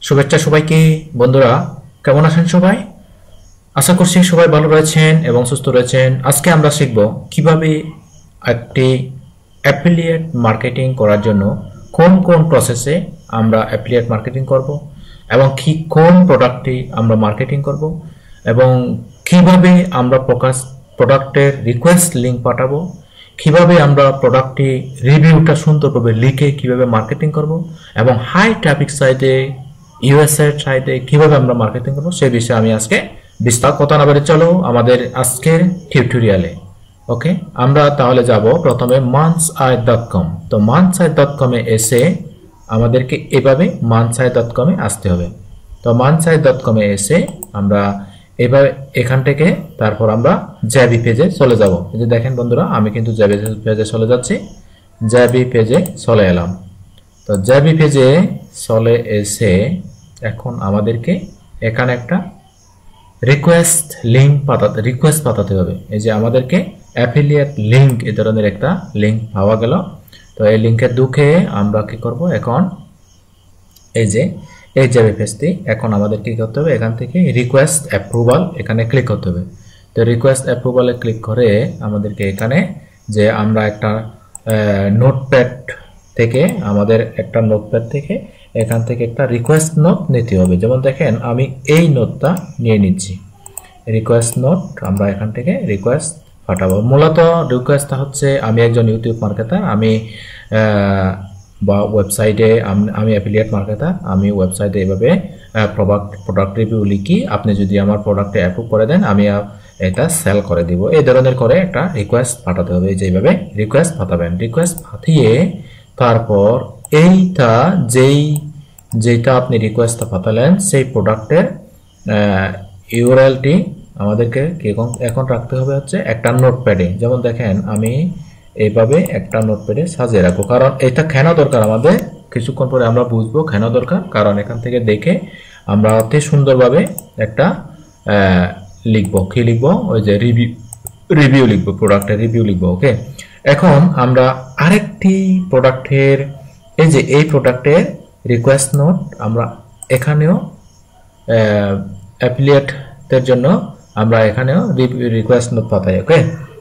শুভেচ্ছা সবাইকে। বন্ধুরা কেমন আছেন সবাই? আশা করছি সবাই ভালো রয়েছেন এবং সুস্থ রয়েছেন। আজকে আমরা শিখব কিভাবে একটি অ্যাফিলিয়েট মার্কেটিং করার জন্য কোন কোন প্রসেসে আমরা অ্যাফিলিয়েট মার্কেটিং করব এবং কোন প্রোডাক্টটি আমরা মার্কেটিং করব এবং কিভাবে আমরা প্রোডাক্টের রিকোয়েস্ট লিঙ্ক পাঠাবো, কিভাবে আমরা প্রোডাক্টটি রিভিউটা সুন্দরভাবে লিখে কিভাবে মার্কেটিং করব এবং হাই ট্রাফিক সাইটে ইউএসএর সাইটে কিভাবে আমরা মার্কেটিং করব সেই বিষয়ে আমি আজকে বিস্তার কথা না বলে চলো আমাদের আজকের টিউটোরিয়ালে। ওকে, আমরা তাহলে যাব প্রথমে mansai.com। তো mansai.com এ এসে আমাদেরকে এভাবে mansai.com এ আসতে হবে। তো mansai.com এ এসে আমরা এবার এখান থেকে তারপর আমরা জ্যাবি পেজে চলে যাব। এই যে দেখেন বন্ধুরা, আমি কিন্তু জ্যাবি পেজে চলে যাচ্ছি। জ্যাবি পেজে চলে এলাম। তো জ্যাবি পেজে চলে এসে এখন আমাদেরকে এখানে একটা রিকোয়েস্ট পাঠাতে হবে। এই যে আমাদেরকে অ্যাফিলিয়েট লিঙ্ক এই ধরনের একটা লিঙ্ক পাওয়া গেল। তো এই লিঙ্কে ঢুকে আমরা কি করব, এখন এই যে এই জ্যাবি পেজটি এখন আমাদের কি করতে হবে, এখান থেকে রিকোয়েস্ট অ্যাপ্রুভাল এখানে ক্লিক করতে হবে। তো রিকোয়েস্ট অ্যাপ্রুভালে ক্লিক করে আমাদেরকে এখানে যে আমরা একটা নোটপ্যাড থেকে এখান থেকে একটা রিকোয়েস্ট নোট নিতে হবে। যেমন দেখেন আমি এই নোটটা নিয়ে নিচ্ছি। রিকোয়েস্ট নোট আমরা এখান থেকে রিকোয়েস্ট পাঠাবো। মূলত রিকোয়েস্টটা হচ্ছে আমি একজন ইউটিউব মার্কেটার, আমি বা ওয়েবসাইটে আমি অ্যাফিলিয়েট মার্কেটার, আমি ওয়েবসাইটে এভাবে প্রোডাক্ট রিভিউ লিখি, আপনি যদি আমার প্রোডাক্টে অ্যাপ্রুভ করে দেন আমি এটা সেল করে দিব। এই ধরনের করে একটা রিকোয়েস্ট পাঠাতে হবে। যেভাবে রিকোয়েস্ট পাঠাবেন, রিকোয়েস্ট পাঠিয়ে তারপর যেটা আপনি রিকোয়েস্টটা পাঠালেন সেই প্রোডাক্টের ইউআরএলটি আমাদেরকে এখন রাখতে হবে হচ্ছে একটা নোটপ্যাডে। যেমন দেখেন আমি এইভাবে একটা নোটপ্যাডে সাজিয়ে রাখবো, কারণ এটা কেন দরকার আমাদের কিছুক্ষণ পরে আমরা বুঝবো কেন দরকার। কারণ এখান থেকে দেখে আমরা অতি সুন্দরভাবে একটা লিখবো। কি লিখবো? ওই যে রিভিউ লিখবো, প্রোডাক্টের রিভিউ লিখবো। ওকে, এখন আমরা আরেকটি প্রোডাক্টের এই প্রোডাক্টের রিকোয়েস্ট নোট আমরা এখানেও অ্যাফিলিয়েটের জন্য আমরা এখানেও রিকোয়েস্ট নোট পাঠাই। ওকে,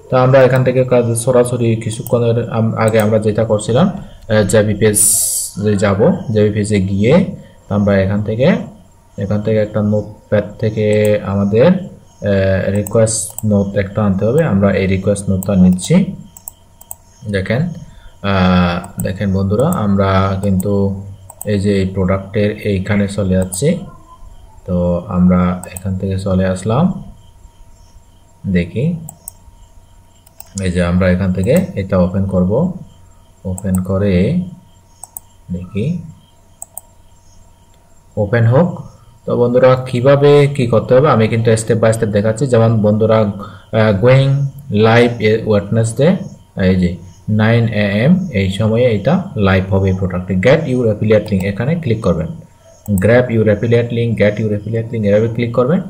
তো আমরা এখান থেকে সরাসরি কিছুক্ষণের আগে আমরা যেটা করছিলাম জ্যাবি পেজে যাব। জ্যাবি পেজে গিয়ে আমরা এখান থেকে একটা নোটপ্যাড থেকে আমাদের রিকোয়েস্ট নোট একটা আনতে হবে। আমরা এই রিকোয়েস্ট নোটটা নিচ্ছি। দেখেন বন্ধুরা, আমরা কিন্তু এই যে এই প্রোডাক্টের এইখানে চলে যাচ্ছি। তো আমরা এখান থেকে চলে আসলাম। দেখি এই যে আমরা এখান থেকে এটা ওপেন করব। ওপেন করে দেখি ওপেন হোক। তো বন্ধুরা কিভাবে কি করতে হবে আমি কিন্তু স্টেপ বাই স্টেপ দেখাচ্ছি। যেমন বন্ধুরা গোয়িং লাইভ ওয়েডনেসডে, এই যে 9 AM এই সময়ে এটা লাইভ হবে এই প্রোডাক্টটি। গেট ইউর অ্যাফিলিয়েট লিঙ্ক এখানে ক্লিক করবেন। Grab your affiliate link, get your affiliate link এভাবে ক্লিক করবেন।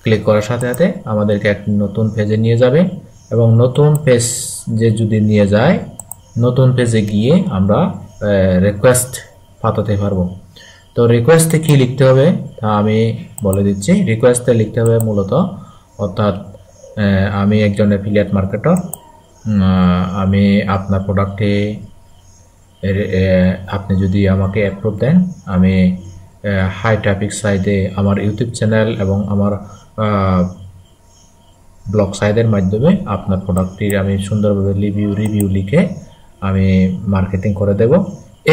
ক্লিক করার সাথে সাথে আমাদেরকে এক নতুন পেজে নিয়ে যাবে এবং নতুন পেজ যদি নিয়ে যায়, নতুন পেজে গিয়ে আমরা রিকোয়েস্ট পাঠাতে পারবো। তো রিকোয়েস্টে কি লিখতে হবে তা আমি বলে দিচ্ছি। রিকোয়েস্টে লিখতে হবে মূলত, অর্থাৎ আমি একজন অ্যাফিলিয়েট মার্কেটার, আমি আপনার প্রোডাক্টে আপনি যদি আমাকে অ্যাপ্রুভ দেন, আমি হাই ট্রাফিক সাইটে আমার ইউটিউব চ্যানেল এবং আমার ব্লগ সাইটের মাধ্যমে আপনার প্রোডাক্টটির আমি সুন্দরভাবে রিভিউ লিখে আমি মার্কেটিং করে দেব।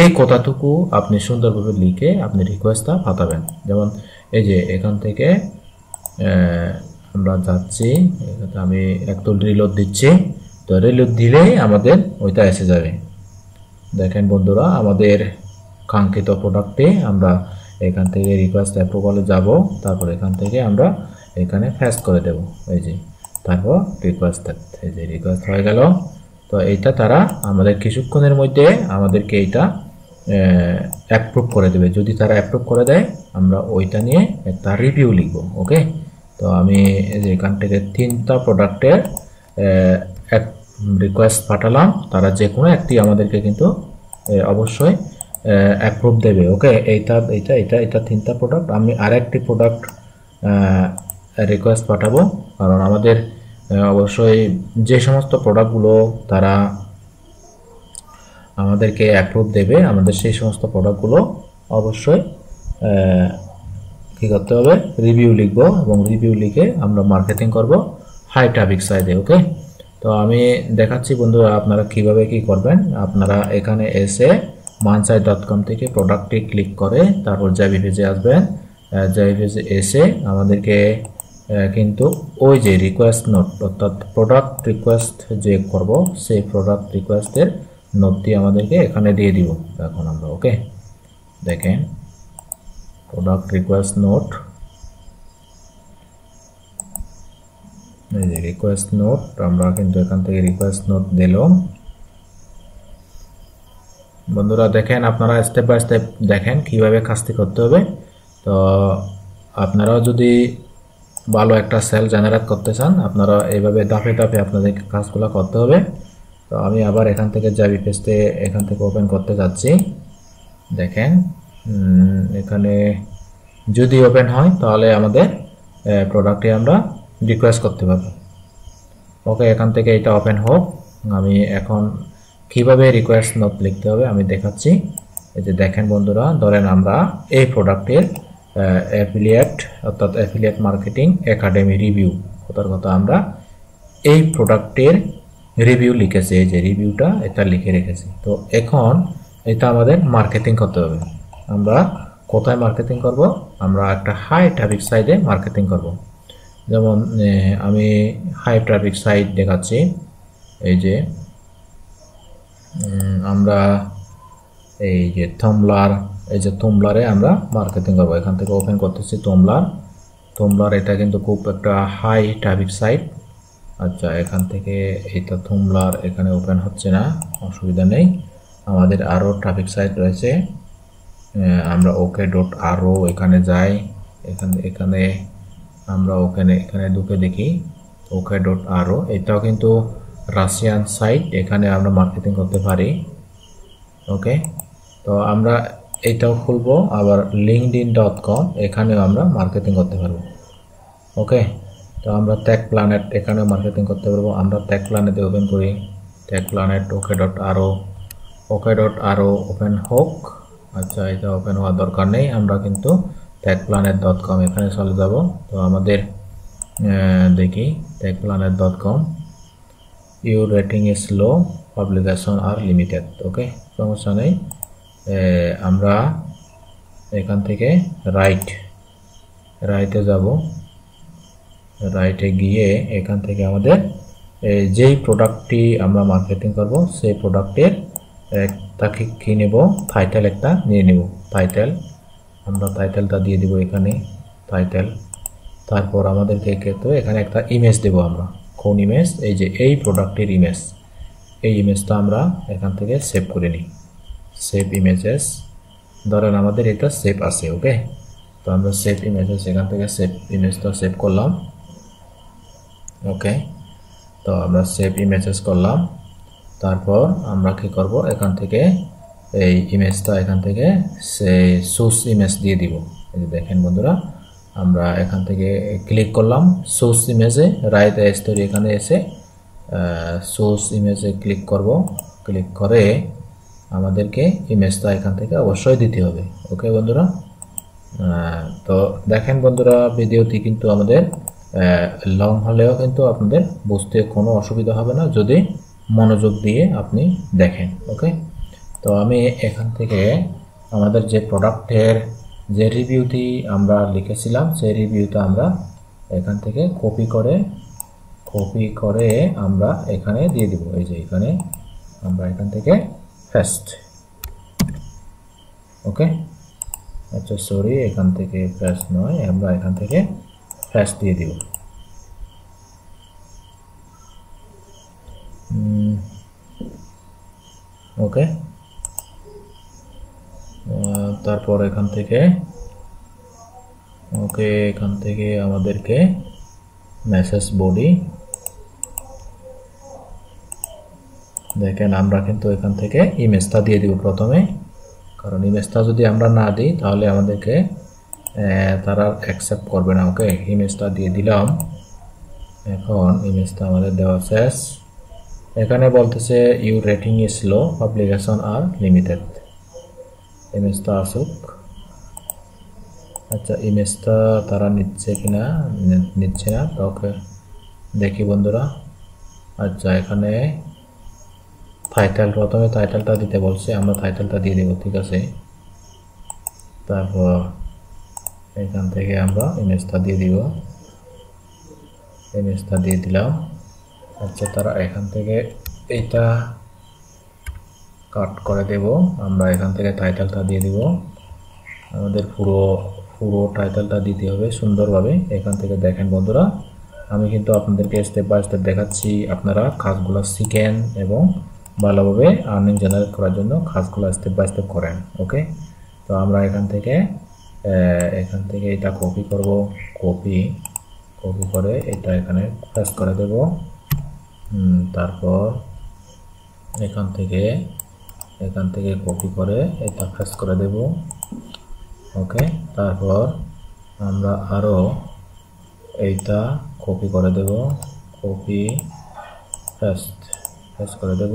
এই কথাটুকু আপনি সুন্দরভাবে লিখে আপনি রিকোয়েস্টটা পাঠাবেন। যেমন এই যে এখান থেকে আমরা যাচ্ছি, আমি একটু রিলোড দিচ্ছি। তো রিলোড দিলেই আমাদের ওইটা এসে যাবে। দেখেন বন্ধুরা, আমাদের কাঙ্ক্ষিত প্রোডাক্টে আমরা এখান থেকে রিকোয়েস্ট অ্যাপ্রুভালে যাব। তারপর এখান থেকে আমরা এখানে ফেস করে দেব। এই যে তারপর রিকোয়েস্ট, এই যে রিকোয়েস্ট হয়ে গেল। তো এইটা তারা আমাদের কিছুক্ষণের মধ্যে আমাদেরকে এইটা অ্যাপ্রুভ করে দেবে। যদি তারা অ্যাপ্রুভ করে দেয় আমরা ওইটা নিয়ে একটা রিভিউ লিখব। ওকে, তো আমি এখান থেকে 3টা প্রোডাক্টের রিকোয়েস্ট পাঠালাম। তারা যে কোনো একটি আমাদেরকে কিন্তু অবশ্যই অ্যাপ্রুভ দেবে। ওকে, এইটা এটা এটা এটা তিনটা প্রোডাক্ট। আমি আরেকটি প্রোডাক্ট রিকোয়েস্ট পাঠাবো, কারণ আমাদের অবশ্যই যে সমস্ত প্রোডাক্টগুলো তারা আমাদেরকে অ্যাপ্রুভ দেবে, আমাদের সেই সমস্ত প্রোডাক্টগুলো অবশ্যই কী করতে হবে, রিভিউ লিখব, এবং রিভিউ লিখে আমরা মার্কেটিং করব হাই ট্রাফিক সাইটে। ওকে, তো আমি দেখাচ্ছি বন্ধুরা আপনারা কিভাবে কি করবেন। আপনারা এখানে এসে mansite.com থেকে প্রোডাক্টটি ক্লিক করে তারপর জাভি পেজে আসবেন। জাভি পেজে এসে আমাদেরকে কিন্তু ওই যে রিকোয়েস্ট নোট, অর্থাৎ প্রোডাক্ট রিকোয়েস্ট যে করব সেই প্রোডাক্ট রিকোয়েস্টের নোটটি আমাদেরকে এখানে দিয়ে দিব এখন আমরা। ওকে, দেখেন প্রোডাক্ট রিকোয়েস্ট নোট, এই যে রিকোয়েস্ট নোট, আমরা কিন্তু এখান থেকে রিকোয়েস্ট নোট দিলাম। বন্ধুরা দেখেন, আপনারা স্টেপ বাই স্টেপ দেখেন কিভাবে কাজটি করতে হবে। তো আপনারাও যদি ভালো একটা সেল জেনারেট করতে চান, আপনারা এইভাবে ধাপে ধাপে আপনাদের কাজগুলো করতে হবে। তো আমি আবার এখান থেকে জাভি পেজতে এখান থেকে ওপেন করতে যাচ্ছি। দেখেন এখানে যদি ওপেন হয় তাহলে আমাদের প্রোডাক্টটি আমরা রিকোয়েস্ট করতে পারবো। ওকে, এখান থেকে এটা ওপেন হোক। আমি এখন কিভাবে রিকোয়েস্ট নোট লিখতে হবে আমি দেখাচ্ছি। এই যে দেখেন বন্ধুরা, ধরেন আমরা এই প্রোডাক্টের অ্যাফিলিয়েট অর্থাৎ অ্যাফিলিয়েট মার্কেটিং একাডেমি রিভিউ, কথার কথা আমরা এই প্রোডাক্টের রিভিউ লিখেছি, এই যে রিভিউটা এটা লিখে রেখেছি। তো এখন এটা আমাদের মার্কেটিং করতে হবে। আমরা কোথায় মার্কেটিং করব? আমরা একটা হাই ট্রাফিক সাইটে মার্কেটিং করব। যেমন আমি হাই ট্রাফিক সাইট দেখাচ্ছি। এই যে আমরা এই যে থমলার, এই যে থমলারে আমরা মার্কেটিং করব। এখান থেকে ওপেন করতেছি থমলার, এটা কিন্তু খুব একটা হাই ট্রাফিক সাইট। আচ্ছা, এখান থেকে এটা থমলার এখানে ওপেন হচ্ছে না, অসুবিধা নেই, আমাদের আরও ট্রাফিক সাইট রয়েছে। আমরা ওকে.আরও এখানে যাই, এখানে আমরা এখানে ঢুকে দেখি ওকে.আরও, এটাও কিন্তু রাশিয়ান সাইট, এখানে আমরা মার্কেটিং করতে পারি। ওকে, তো আমরা এটাও খুলবো। আবার linkedin.com, এখানেও আমরা মার্কেটিং করতে পারবো। ওকে, তো আমরা টেক প্ল্যানেট এখানেও মার্কেটিং করতে পারবো। আমরা টেক প্ল্যানেটে ওপেন করি, টেক প্ল্যানেট ওকে.আরও ওপেন হোক। আচ্ছা, এটা ওপেন হওয়ার দরকার নেই, আমরা কিন্তু techplanet.com এখানে চলে যাব। তো আমাদের দেখি techplanet.com, your rating is low, publication R limited. Okay, সমস্যা নেই। আমরা এখান থেকে রাইটে যাব, রাইটে গিয়ে এখান থেকে আমাদের যেই প্রোডাক্টটি আমরা মার্কেটিং করব সেই প্রোডাক্টের তাকে কি নেব, টাইটেল একটা নিয়ে নেব। আমরা টাইটেলটা দিয়ে দিব এখানে, টাইটেল। তারপর আমাদেরকে এখানে একটা ইমেজ দেব আমরা। কোন ইমেজ? এই যে এই প্রোডাক্টের ইমেজ, এই ইমেজটা আমরা এখান থেকে সেভ করে নিই। সেভ ইমেজেস, ধরেন আমাদের এটা সেভ আছে। ওকে, তো আমরা সেভ ইমেজেস এখান থেকে সেভ ইমেজটা সেভ করলাম। ওকে, তো আমরা সেভ ইমেজেস করলাম। তারপর আমরা কি করব, এখান থেকে এই ইমেজটা এখান থেকে সেই সোর্স ইমেজ দিয়ে দিব। এই যে দেখেন বন্ধুরা, আমরা এখান থেকে ক্লিক করলাম সোর্স ইমেজে, রাইট স্টোরি এখানে এসে সোর্স ইমেজে ক্লিক করব। ক্লিক করে আমাদেরকে ইমেজটা এখান থেকে অবশ্যই দিতে হবে। ওকে বন্ধুরা, তো দেখেন বন্ধুরা, ভিডিওটি কিন্তু আমাদের লং হলেও কিন্তু আপনাদের বুঝতে কোনো অসুবিধা হবে না যদি মনোযোগ দিয়ে আপনি দেখেন। ওকে, তো আমি এখান থেকে আমাদের যে প্রোডাক্টের যে রিভিউটি আমরা লিখেছিলাম সেই রিভিউটা আমরা এখান থেকে কপি করে আমরা এখানে দিয়ে দিব। এই যে এখানে আমরা এখান থেকে পেস্ট। ওকে, আচ্ছা সরি, এখান থেকে পেস্ট নয়, আমরা এখান থেকে পেস্ট দিয়ে দিব। ওকে, তারপর এখান থেকে আমাদেরকে মেসেজ বডি, দেখেন আমরা কিন্তু এখান থেকে ইমেজটা দিয়ে দিব প্রথমে, কারণ ইমেজটা যদি আমরা না দিই তাহলে আমাদেরকে তারা অ্যাকসেপ্ট করবে না। ওকে, ইমেজটা দিয়ে দিলাম। এখন ইমেজটা আমাদের দেওয়া শেষ। এখানে বলতেছে you rating is low, publication R limited. ইমেজটা আসুক। আচ্ছা, ইমেজটা তারা নিচ্ছে কিনা, নিচ্ছে না। তো ওকে, দেখি বন্ধুরা। আচ্ছা, এখানে টাইটেল, প্রথমে টাইটেলটা দিতে বলছে, আমরা টাইটেলটা দিয়ে দেব। ঠিক আছে, তারপর এখান থেকে আমরা ইমেজটা দিয়ে দিব। ইমেজটা দিয়ে দিলাম। আচ্ছা, তারা এখান থেকে এইটা কাট করে দেব। আমরা এখান থেকে টাইটেলটা দিয়ে দিব। আমাদের পুরো টাইটেলটা দিতে হবে সুন্দরভাবে। এখান থেকে দেখেন বন্ধুরা, আমি কিন্তু আপনাদেরকে স্টেপ বাই স্টেপ দেখাচ্ছি, আপনারা কাজগুলো শিখেন এবং ভালোভাবে আর্নিং জেনারেট করার জন্য কাজগুলো স্টেপ বাই স্টেপ করেন। ওকে, তো আমরা এখান থেকে এটা কপি করব। কপি করে এটা এখানে পেস্ট করে দেব। তারপর এখান থেকে কপি করে এটা পেস্ট করে দেব। ওকে, তারপর আমরা আরো এইটা কপি করে দেব। কপি পেস্ট করে দেব।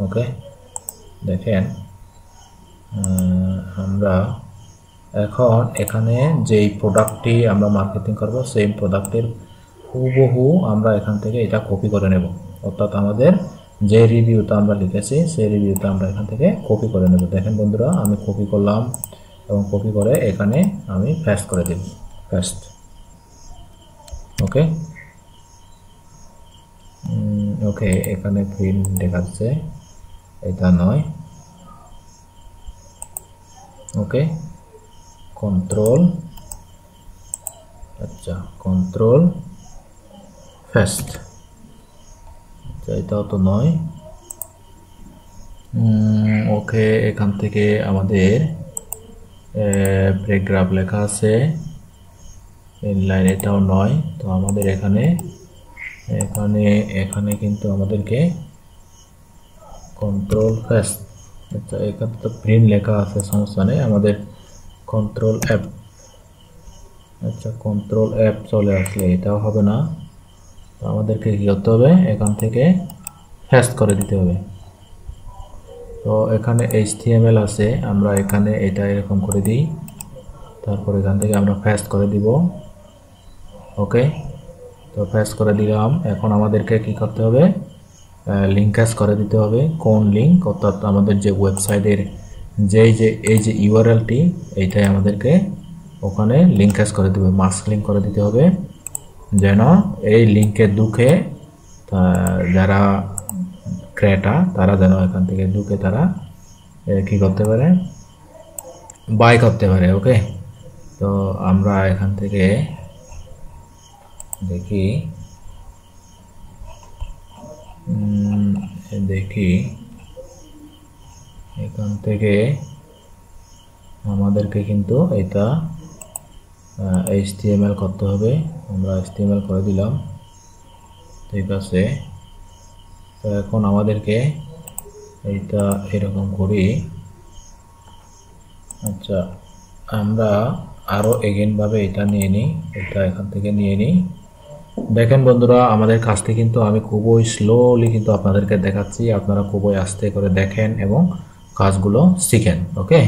ওকে, দেখেন আমরা এখন এখানে যেই প্রোডাক্টটি আমরা মার্কেটিং করব সেই প্রোডাক্টের হুবহু আমরা এখান থেকে এটা কপি করে নেব। অর্থাৎ আমাদের যে রিভিউটা আমরা লিখেছি সেই রিভিউটা আমরা এখান থেকে কপি করে নেব। দেখেন বন্ধুরা, আমি কপি করলাম এবং কপি করে এখানে আমি পেস্ট করে দেব। পেস্ট। ওকে, ওকে, এখানে প্রিন্ট দেখাচ্ছে, এটা নয়। ওকে, কন্ট্রোল, আচ্ছা কন্ট্রোল পেস্ট, এটাও তো নয়। ওকে, এখান থেকে আমাদের প্যারাগ্রাফ লেখা আছে, ইনলাইন, এটাও নয়। তো আমাদের এখানে কিন্তু আমাদেরকে কন্ট্রোল পেস্ট। আচ্ছা, এখানে তো প্রিন্ট লেখা আছে, সমস্যা নেই, আমাদের কন্ট্রোল এফ। আচ্ছা, কন্ট্রোল এফ চলে আসলে এটাও হবে না। তো আমাদেরকে কি করতে হবে, এখান থেকে পেস্ট করে দিতে হবে। তো এখানে HTML আছে, আমরা এখানে এটা এরকম করে দিই, তারপর এখান থেকে আমরা পেস্ট করে দিব। ওকে, তো পেস্ট করে দিলাম। এখন আমাদেরকে কি করতে হবে, লিঙ্কাস করে দিতে হবে। কোন লিঙ্ক, অর্থাৎ আমাদের যে ওয়েবসাইটের এই যে ইউআরএলটি, এইটাই আমাদেরকে ওখানে লিঙ্কাস করে দিতে হবে, মাস্ক লিঙ্ক করে দিতে হবে, যেন এই লিঙ্কের ঢুকে যারা ক্রেতা তারা যেন এখান থেকে ঢুকে তারা কি করতে পারে, বাই করতে পারে। ওকে, তো আমরা এখান থেকে দেখি এখান থেকে আমাদেরকে কিন্তু এটা HTML করতে হবে। আমরা HTML করে দিলাম। ঠিক আছে, তো এখন আমাদেরকে এইটা এরকম করি। আচ্ছা, আমরা আরো এগেইন ভাবে এটা নিয়ে নিই, এটা এখান থেকে নিয়ে নিই। দেখেন বন্ধুরা, আমাদের কাজটি কিন্তু আমি খুবই স্লোলি কিন্তু আপনাদেরকে দেখাচ্ছি, আপনারা খুবই আস্তে করে দেখেন এবং কাজগুলো শিখেন। ওকে,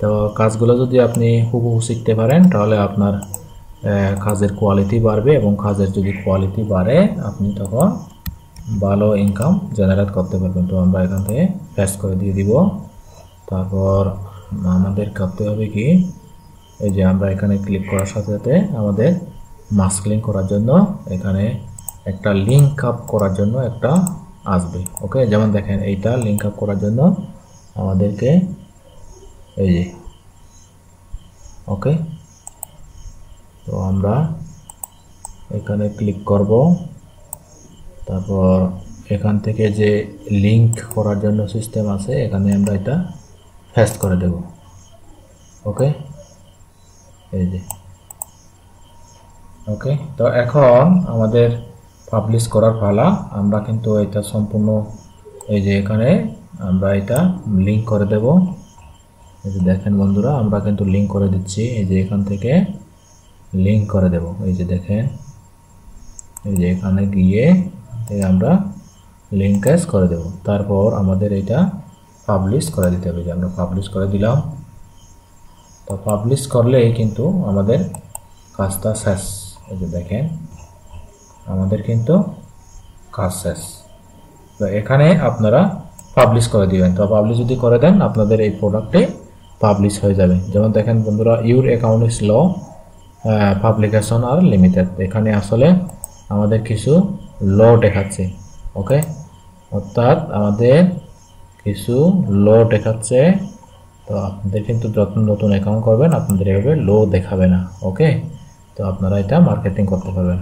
তো কাজগুলো যদি আপনি হুবহু শিখতে পারেন তাহলে আপনার কাজের কোয়ালিটি বাড়বে, এবং কাজের যদি কোয়ালিটি বাড়ে আপনি তখন ভালো ইনকাম জেনারেট করতে পারবেন। তো আমরা এখান থেকে পেস্ট করে দিয়ে দিব। তারপর আমাদের করতে হবে কি, এই যে আমরা এখানে ক্লিক করার সাথে সাথে আমাদের মাস্ক লিঙ্ক করার জন্য এখানে একটা লিঙ্ক আপ করার জন্য একটা আসবে। ওকে, যেমন দেখেন এইটা লিঙ্ক আপ করার জন্য আমাদেরকে এই যে, ওকে, তো আমরা এখানে ক্লিক করব। তারপর এখান থেকে যে লিঙ্ক করার জন্য সিস্টেম আছে এখানে আমরা এটা পেস্ট করে দেব। ওকে, এই যে, ওকে, তো এখন আমাদের পাবলিশ করার পালা। আমরা কিন্তু এটা সম্পূর্ণ এই যে এখানে আমরা এটা লিংক করে দেব। এই যে দেখেন বন্ধুরা, আমরা কিন্তু লিংক করে দিচ্ছি। এই যে এখান থেকে লিংক করে দেব। এই যে দেখেন, এই যে এখানে গিয়ে আমরা লিংক অ্যাজ করে দেব। তারপর আমাদের এটা পাবলিশ করে দিতে হবে। যে আমরা পাবলিশ করে দিলাম। তো পাবলিশ করলেই কিন্তু আমাদের কাজটা শেষ। এই যে দেখেন, আমাদের কিন্তু কাজ শেষ। তো এখানে আপনারা পাবলিশ করে দিবেন। তো পাবলিশ যদি করে দেন, আপনাদের এই প্রোডাক্টে পাবলিশ হয়ে যাবে। যেমন দেখেন বন্ধুরা, your account is low, publication R limited. এখানে আসলে আমাদের কিছু ল দেখাচ্ছে। ওকে, অর্থাৎ আমাদের কিছু ল দেখাচ্ছে। তো আপনাদের কিন্তু যখন নতুন অ্যাকাউন্ট করবেন, আপনাদের এভাবে লো দেখাবে না। ওকে, তো আপনারা এটা মার্কেটিং করতে পারবেন।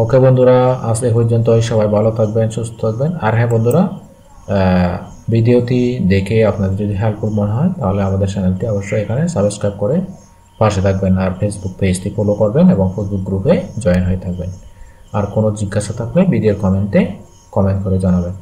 ওকে বন্ধুরা, আজ এই পর্যন্তই। সবাই ভালো থাকবেন, সুস্থ থাকবেন। আর হ্যাঁ বন্ধুরা, ভিডিওটি দেখে আপনাদের যদি হেল্পফুল মনে হয়, তাহলে আমাদের চ্যানেলটি অবশ্যই এখানে সাবস্ক্রাইব করে পাশে থাকবেন। আর ফেসবুক পেজটি ফলো করবেন এবং ফেসবুক গ্রুপে জয়েন হয়ে থাকবেন। আর কোনো জিজ্ঞাসা থাকলে ভিডিওর কমেন্টে কমেন্ট করে জানাবেন।